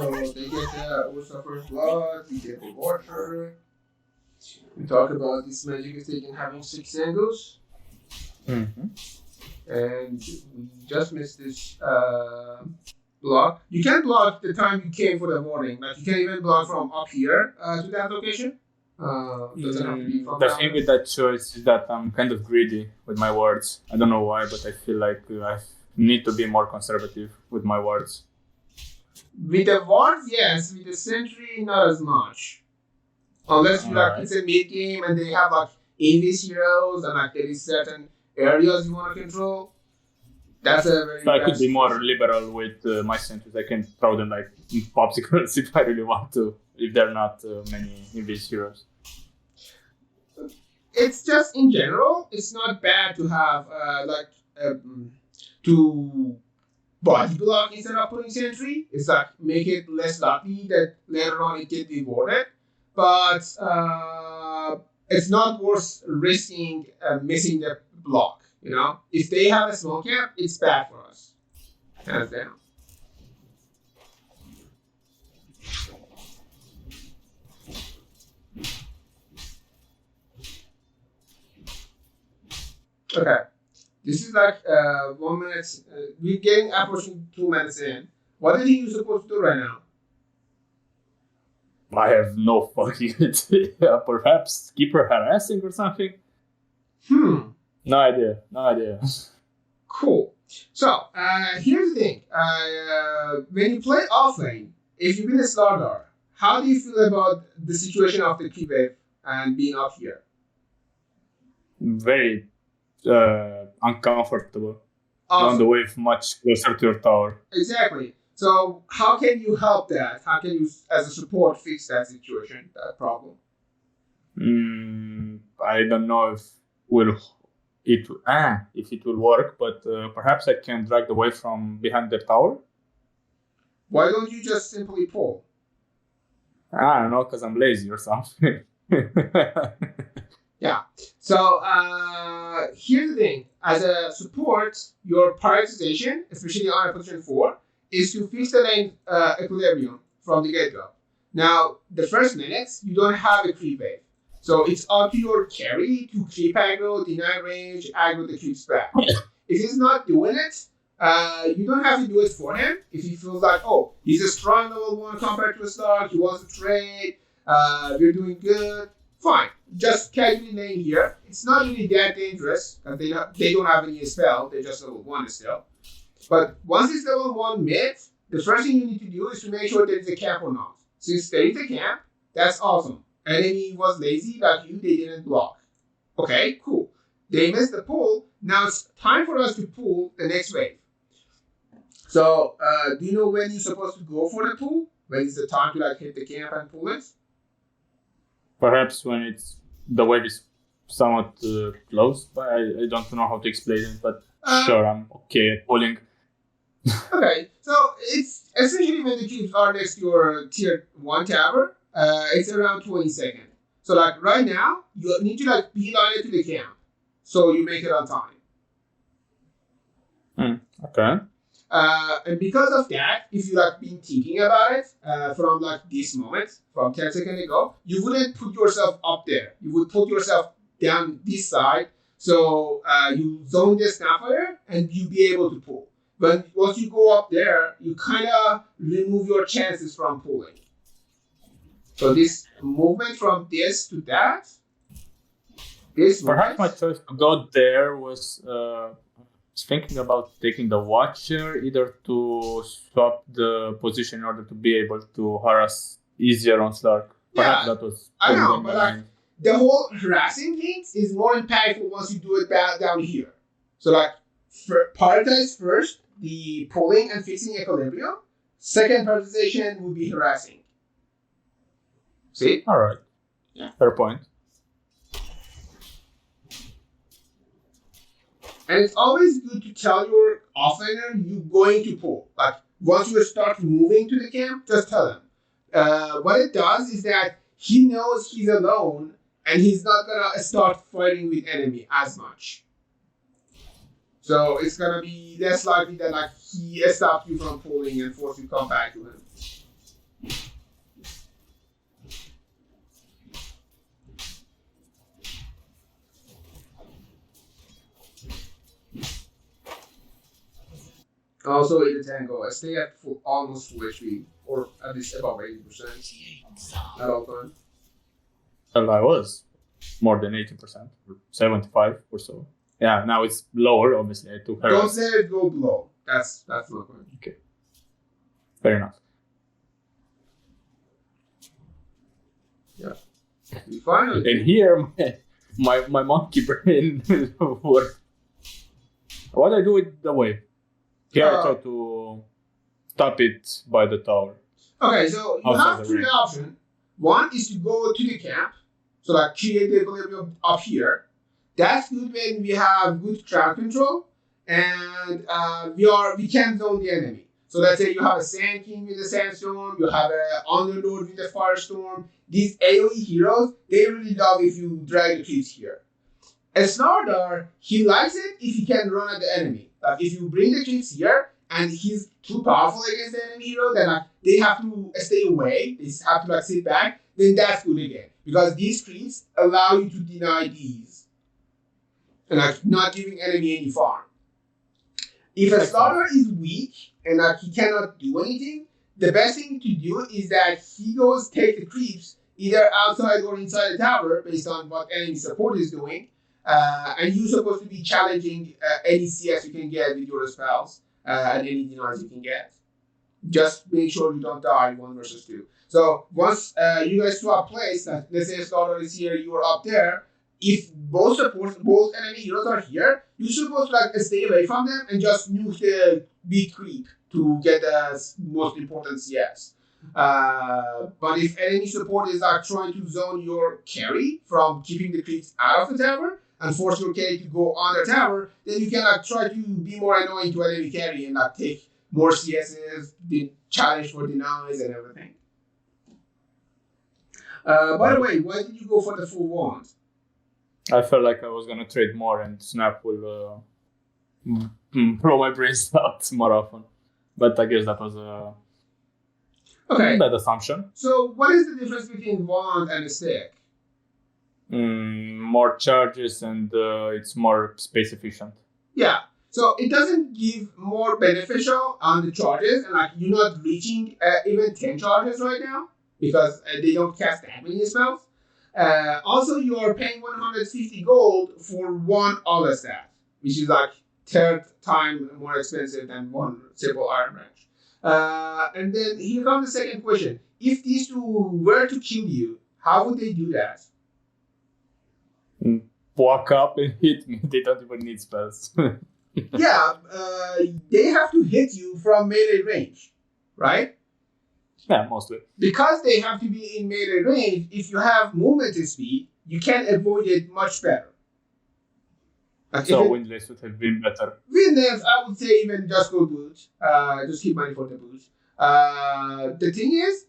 So they get Ursuffer's blood, we get the water. We talk about this magic is taken having 6 angles. Mm-hmm. And we just missed this block. You can block the time you came for the warning. Like you can even block from up here to that location. Doesn't have to be from The down thing there. with that choice is that I'm kind of greedy with my words. I don't know why, but I feel like I need to be more conservative with my words. With the wards, yes. With the sentry, not as much. Unless you like, Alright. it's a mid game and they have like English heroes and like there is certain areas you want to control. That's a very. So I bad could be more situation. liberal with my sentries. I can throw them like popsicles if I really want to, if there are not many English heroes. It's just in general, it's not bad to have to body block instead of putting sentry. It's like make it less likely that later on it get rewarded, but it's not worth risking missing the block. You know, if they have a small cap, it's bad for us. Hands down. Okay. This is like 1 minute. We're getting approaching 2 minutes in. What do you think you're supposed to do right now? I have no fucking idea. Perhaps keep her harassing or something? No idea. Cool. So, here's the thing. When you play offlane, if you've been a starter, how do you feel about the situation of the creep wave and being up here? Very uncomfortable. On Awesome. the wave much closer to your tower. Exactly. So, how can you help that? How can you, as a support, fix that situation, that problem? I don't know if it will work, but perhaps I can drag the wave from behind the tower. Why don't you just simply pull? I don't know, because I'm lazy or something. Yeah. So here's the thing: as a support, your prioritization, especially on a position 4, is to fix the lane equilibrium from the get-go. Now, the first minutes, you don't have a creep wave. So it's up to your carry to creep aggro, deny range, aggro the creeps back. If he's not doing it, you don't have to do it for him. If he feels like, oh, he's a strong level 1 compared to a stock, he wants to trade, we're doing good, fine. Just casually laying here. It's not really that dangerous because they don't have any spell. They're just level 1 still. But once it's level 1 mid, the first thing you need to do is to make sure there is a camp or not. Since there is a camp, that's awesome. Enemy was lazy like you, they didn't block. Okay, cool. They missed the pull. Now it's time for us to pull the next wave. So, do you know when you're supposed to go for the pull? When is the time to like hit the camp and pull it? Perhaps when the wave is somewhat close, but I don't know how to explain it, but sure, I'm okay at pulling. Okay, so it's essentially when the cubes are next to your tier 1 tower, it's around 20 seconds. So like right now, you need to like beeline it to the camp. So you make it on time. Okay. And because of that, if you like been thinking about it from like this moment, from 10 seconds ago, you wouldn't put yourself up there. You would put yourself down this side. So you zone the snapfire and you be able to pull. But once you go up there, you kind of remove your chances from pulling. So this movement from this to that, Perhaps my choice to go there was thinking about taking the Watcher, either to swap the position in order to be able to harass easier on Slark. Perhaps that was. I know, but like the whole harassing things is more impactful once you do it down here. So like, prioritize first the pulling and fixing equilibrium. Second prioritization would be harassing. See? All right. Yeah. Fair point. And it's always good to tell your offlaner you're going to pull. Like, once you start moving to the camp, just tell him. What it does is that he knows he's alone and he's not gonna start fighting with enemy as much. So it's gonna be less likely that like he stops you from pulling and force you to come back to him. Also, in the tango, I stay at almost full HP, or at least above 80% at all times. Well, I was more than 80%, or 75 or so. Yeah, now it's lower, obviously. I took her. Don't let it go below. That's my point. Okay. Fair enough. Yeah. Finally. And here, my monkey brain worked. What I do with the wave? Here I try to stop it by the tower. Okay, so you have three options. One is to go to the camp, so like create the equilibrium up here. That's good when we have good crowd control and we can zone the enemy. So let's say you have a Sand King with a Sandstorm, you have an Underlord with a Firestorm. These AoE heroes, they really love if you drag the creeps here. A Snardar, he likes it if he can run at the enemy. Like if you bring the creeps here and he's too powerful against the enemy hero, then like they have to stay away. They have to like sit back. Then that's good again because these creeps allow you to deny these and like not giving enemy any farm. If a starter is weak and like he cannot do anything, the best thing to do is that he goes take the creeps either outside or inside the tower based on what enemy support is doing. And you're supposed to be challenging any CS you can get with your spells and any denies you can get. Just make sure you don't die 1 versus 2. So once you guys swap place, let's say a starter is here, you are up there. If both enemy heroes are here, you're supposed to like stay away from them and just nuke the big creep to get the most important CS. But if enemy support is like trying to zone your carry from keeping the creeps out of the tower and force your carry to go on the tower, then you can like try to be more annoying to enemy carry and like take more CSs, the challenge for denies and everything. By the way, why did you go for the full wand? I felt like I was gonna trade more and Snap will blow my brains out more often. But I guess that was a bad assumption. So what is the difference between wand and a stick? More charges and it's more space efficient. Yeah. So it doesn't give more beneficial on the charges, and like you're not reaching even 10 charges right now because they don't cast that many spells. Also, you are paying 150 gold for one Aula stat, which is like third time more expensive than one simple Iron Branch. And then here comes the second question. If these two were to kill you, how would they do that? Walk up and hit me. They don't even need spells. Yeah, they have to hit you from melee range, right? Yeah, mostly. Because they have to be in melee range, if you have movement speed, you can avoid it much better. Like so Windlace would have been better. Windlace, I would say even just go boot. Just keep money for the boot. The thing is,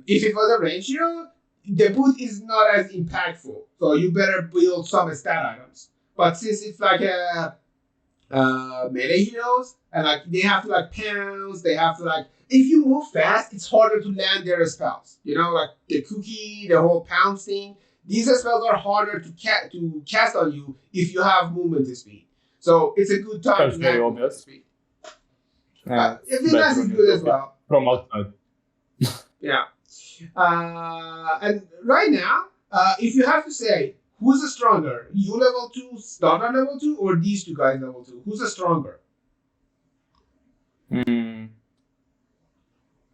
if it was a range hero, the boot is not as impactful. So you better build some stat items. But since it's like a melee heroes, and like they have to like pounce, they have to like if you move fast, it's harder to land their spells. You know, like the cookie, the whole pounce thing. These spells are harder to cast on you if you have movement speed. So it's a good time to have movement speed. Vinlas is good as well. From outside. Yeah. And right now, if you have to say, who's stronger? You level 2, Dota level 2, or these two guys level 2? Who's stronger?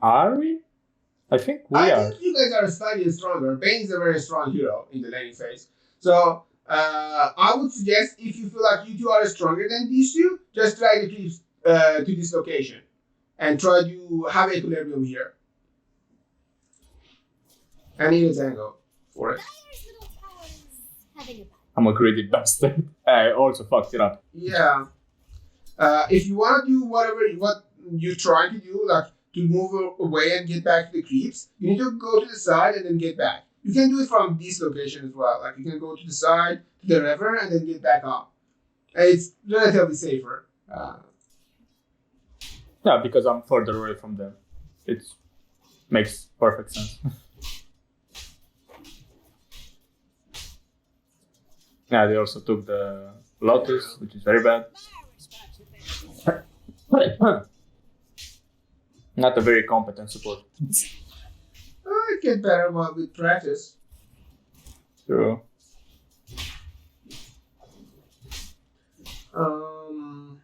Are we? I think we are. I think you guys are slightly stronger. Bane is a very strong hero in the laning phase. So I would suggest if you feel like you two are stronger than these two, just try to keep to this location and try to have equilibrium here. I need a tango for it. I'm a greedy bastard. I also fucked it up. Yeah. If you want to do what you're trying to do, like to move away and get back to the creeps, you need to go to the side and then get back. You can do it from this location as well. Like you can go to the side, to the river, and then get back up. It's relatively safer. Yeah, because I'm further away from them. It makes perfect sense. Yeah, they also took the Lotus, which is very bad. Not a very competent support. It get better with practice. True. Um,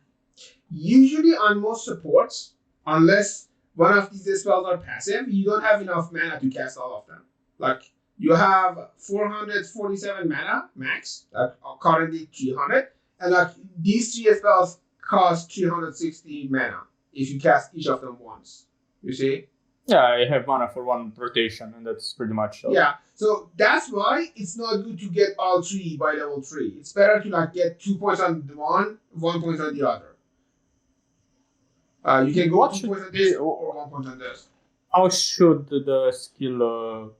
Usually on most supports, unless one of these spells are passive, you don't have enough mana to cast all of them. Like you have 447 mana max, like currently 300, and like these three spells cost 360 mana if you cast each of them once. You see? Yeah, I have mana for one rotation, and that's pretty much all. Yeah, so that's why it's not good to get all three by level 3. It's better to like get 2 points on the one point on the other. You can go What 2 should points on be- this or 1 point on this. How should the skill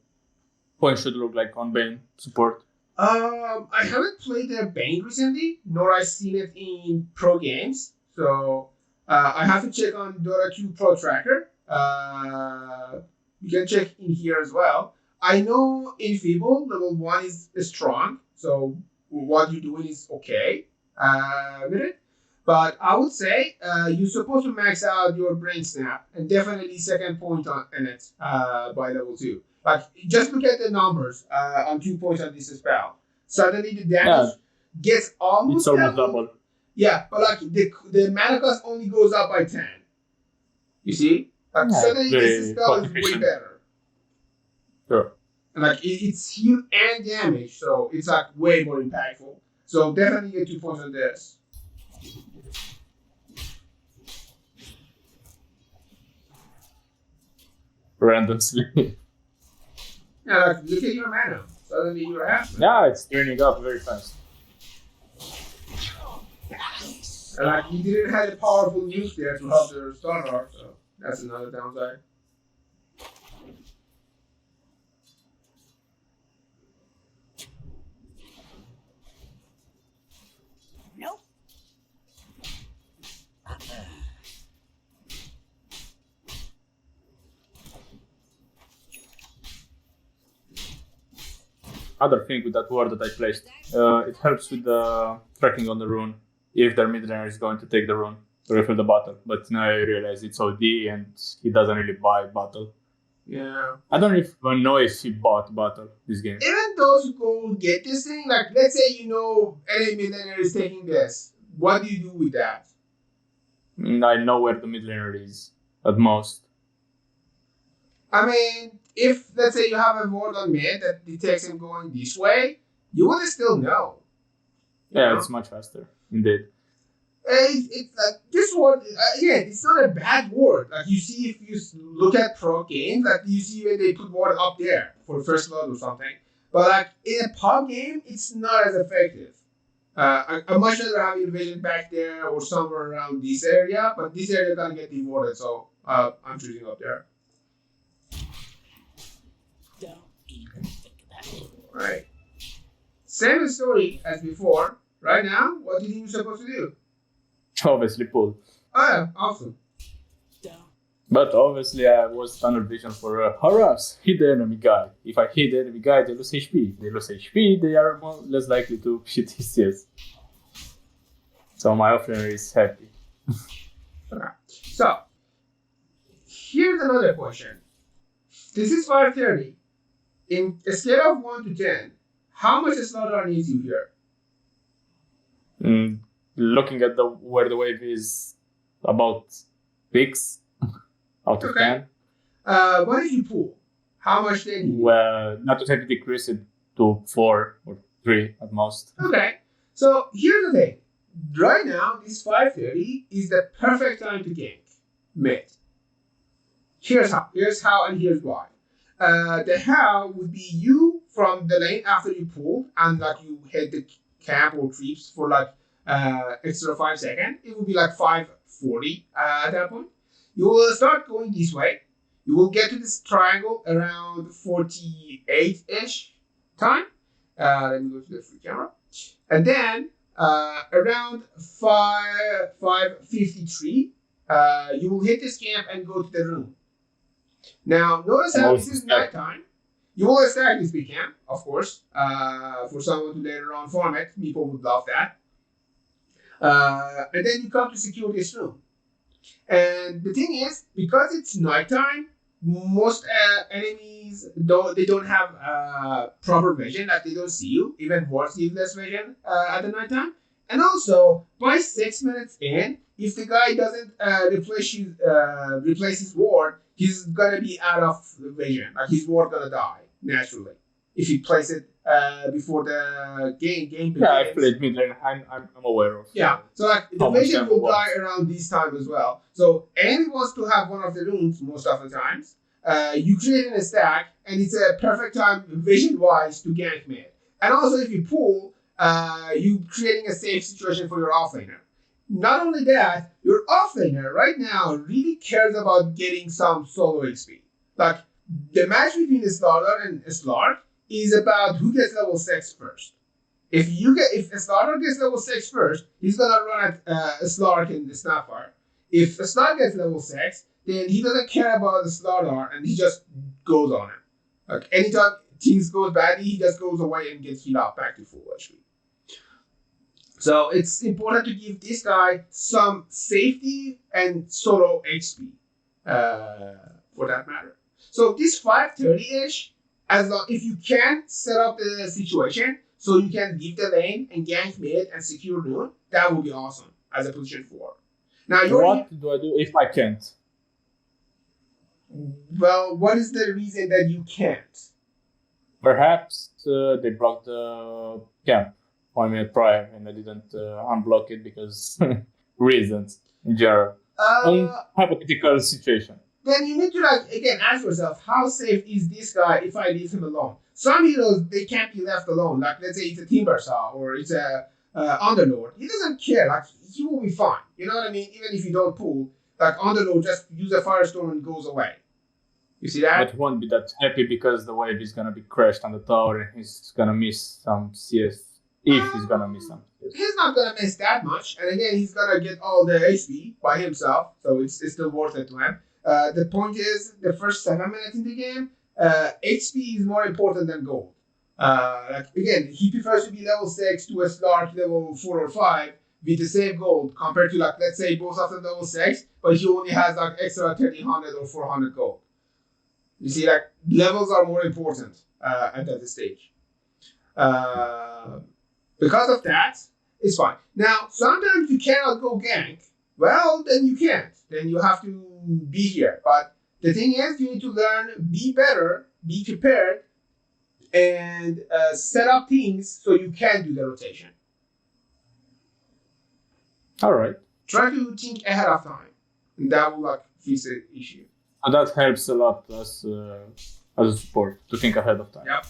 point should look like on Bane support? I haven't played the Bane recently, nor I've seen it in pro games. So I have to check on Dota 2 Pro Tracker. You can check in here as well. I know in Feeble, level 1 is strong, so what you're doing is okay with it. But I would say you're supposed to max out your brain snap and definitely second point in it by level 2. Like, just look at the numbers on 2 points on this spell. Suddenly the damage gets almost It's almost double. Yeah, but like the mana cost only goes up by 10. You see? Like suddenly this spell is way better. Sure. And like it's heal and damage, so it's like way more impactful. So definitely get 2 points on this. Random sleep. Yeah, like look at your mana. Suddenly you're happy. Yeah, it's turning up very fast. And like you didn't have a powerful nuke there to help the starter, so that's another downside. Nope. Other thing with that ward that I placed, it helps with the tracking on the rune if their mid laner is going to take the rune to refill the bottle. But now I realize it's OD and he doesn't really buy bottle. Yeah. I don't even know if he bought bottle this game. Even those who go get this thing, like let's say you know any millionaire is taking this, what do you do with that? I know where the mid laner is at most. I mean, if let's say you have a ward on mid that detects him going this way, you would still know. Yeah, it's much faster, indeed. It's like this word again. It's not a bad word. Like you see, if you look at pro games, like you see when they put word up there for first blood or something. But like in a pub game, it's not as effective. I much rather have invasion back there or somewhere around this area, but this area can't get rewarded, so I'm choosing up there. Don't even think about it. Right. Same story as before. Right now, what do you think you're supposed to do? Obviously pull. Oh yeah, awesome. Don't. But obviously I was tunnel vision for harass, hit the enemy guy. If I hit the enemy guy, they lose HP. They lose HP, they are less likely to hit his CS. So my offlaner is happy. Okay. So, here's another question. This is 530. In a scale of 1 to 10, how much slaughter needs you here? Looking at where the wave is, about 6 out of Okay. 10. What if you pull? How much then? You Well, not to have decrease it to 4 or 3 at most. Okay. So here's the thing. Right now, this 530 is the perfect time to gank mid. Here's how, and here's why. The how would be you from the lane after you pull and like you hit the camp or creeps for like extra 5 seconds. It will be like 540 at that point. You will start going this way. You will get to this triangle around 48-ish time. Let me go to the free camera. And then around 553, you will hit this camp and go to the room. Now, notice how this is nighttime. You will stack this big camp, of course, for someone to later on farm it. People would love that. And then you come to secure this room. And the thing is, because it's nighttime, most enemies don't have proper vision, like they don't see you. Even worse, give less vision at the nighttime. And also, by 6 minutes in, if the guy doesn't replace his ward, he's gonna be out of vision. Like his ward gonna die naturally if he plays it before the game begins. Yeah, I've played mid lane. I'm aware of. Yeah, so like the how much vision time will it was. die around this time as well. So enemy wants to have one of the runes most of the times. You create in a stack, and it's a perfect time vision wise to gank mid. And also, if you pull, you creating a safe situation for your offlaner. Not only that, your offlaner right now really cares about getting some solo XP. Like the match between Slaughter and Slark is about who gets level 6 first. If Slaughter gets level 6 first, he's gonna run at Slark and the Snapfire. If Slark gets level 6, then he doesn't care about the Slaughter and he just goes on it. Like anytime things go badly, he just goes away and gets healed up back to full HP. So it's important to give this guy some safety and solo XP for that matter. So this 530-ish, as long if you can set up the situation so you can leave the lane and gank mid and secure rune, that would be awesome as a position 4. Now What do I do if I can't? Well, what is the reason that you can't? Perhaps they blocked the camp 1 minute prior and I didn't unblock it because reasons in general. Hypothetical situation. Then you need to again ask yourself, how safe is this guy if I leave him alone? Some heroes, they can't be left alone. Like let's say it's a Timbersaw or it's a Underlord. He doesn't care. Like he will be fine. You know what I mean? Even if you don't pull, like Underlord just use a Firestorm and goes away. You see that? But he won't be that happy because the wave is gonna be crashed on the tower and he's gonna miss some CS. If he's gonna miss some CS. He's not gonna miss that much. And again, he's gonna get all the HP by himself. So it's still worth it to him. The point is, the first 7 minutes in the game, HP is more important than gold. Again, he prefers to be level 6 to a Slark level 4 or 5 with the same gold compared to let's say both of them level 6, but he only has extra 1300 or 400 gold. You see, levels are more important at that stage. Because of that, it's fine. Now, sometimes you cannot go gank. Well, then you can't. Then you have to be here. But the thing is, you need to learn, be better, be prepared, and set up things so you can do the rotation. All right. Try to think ahead of time, and that will fix the issue. And that helps a lot as a support to think ahead of time. Yep.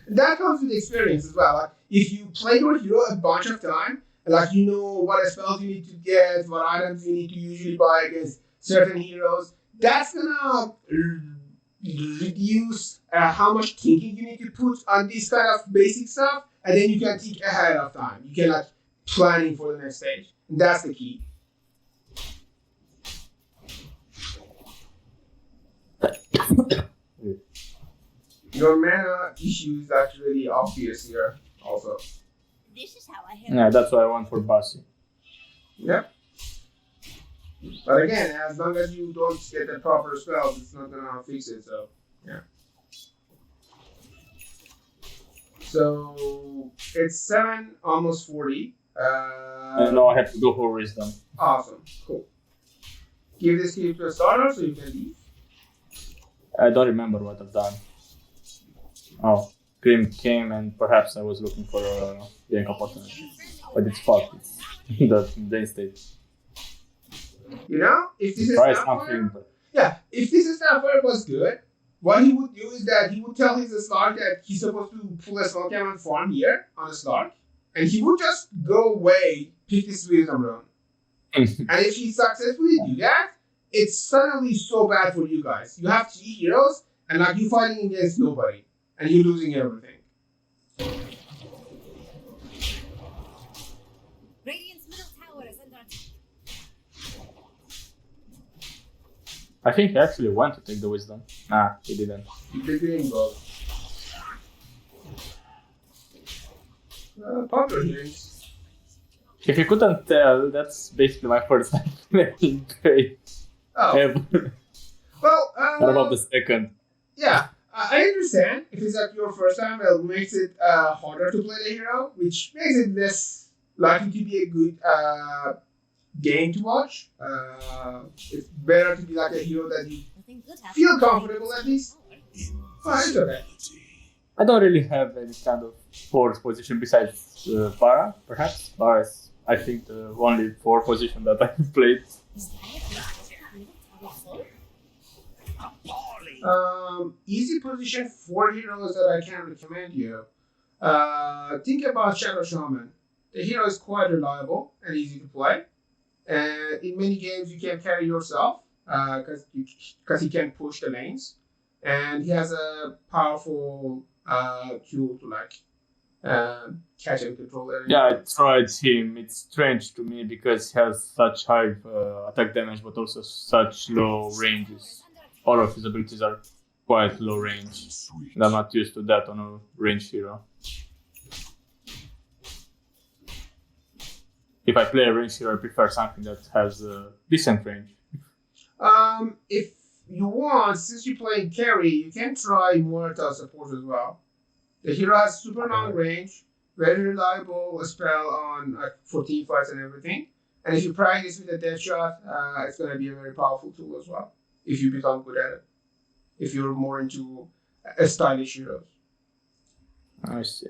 That comes with experience as well. If you play your hero a bunch of time, you know what spells you need to get, what items you need to usually buy against certain heroes, that's gonna reduce how much thinking you need to put on this kind of basic stuff, and then you can think ahead of time. You can planning for the next stage. And that's the key. Your mana issue is actually obvious here also. This is how I handle Yeah, that's what I want for Bassi. Yep. But again, as long as you don't get the proper spells, it's not gonna fix it, so yeah. So it's 7, almost 40. And now I have to go for wisdom. Awesome, cool. Give this key to a starter so you can leave. I don't remember what I've done. Oh, Grim came and perhaps I was looking for a gank opportunity. But it's fucked. It's the state. You know, if this is Try not something. fire, yeah, if this is not fire was good, what he would do is that he would tell his Slark that he's supposed to pull a small cam and farm here on a Slark, and he would just go away, pick this wisdom rune. And if he successfully do that, it's suddenly so bad for you guys. You have 3 heroes, and you fighting against nobody, and you're losing everything. Radiant's middle tower is under attack. I think he actually went to take the wisdom. Nah, he didn't. The green goal. Popular healings. If you couldn't tell, that's basically my first time playing Bane Oh, ever. well, What about the second? yeah, I understand. If it's like your first time, it makes it harder to play the hero, which makes it less likely to be a good game to watch. It's better to be like a hero that you Nothing good happens. feel comfortable at least. But it's okay. I don't really have any kind of fourth position besides Para, perhaps. Para is, I think, the only fourth position that I've played. Is that it? Middle tower full? Easy position for heroes that I can recommend you. Think about Shadow Shaman. The hero is quite reliable and easy to play. And in many games, you can carry yourself because he can push the lanes, and he has a powerful tool to like catch and control areas. Yeah, I tried him. It's strange to me because he has such high attack damage, but also such low ranges. All of his abilities are quite low range, and I'm not used to that on a range hero. If I play a range hero, I prefer something that has a decent range. If you want, since you play carry, you can try Immortal support as well. The hero has super long range, very reliable spell on for team fights and everything. And if you practice with a death shot, it's going to be a very powerful tool as well. If you become good at it, if you're more into stylish heroes. I see.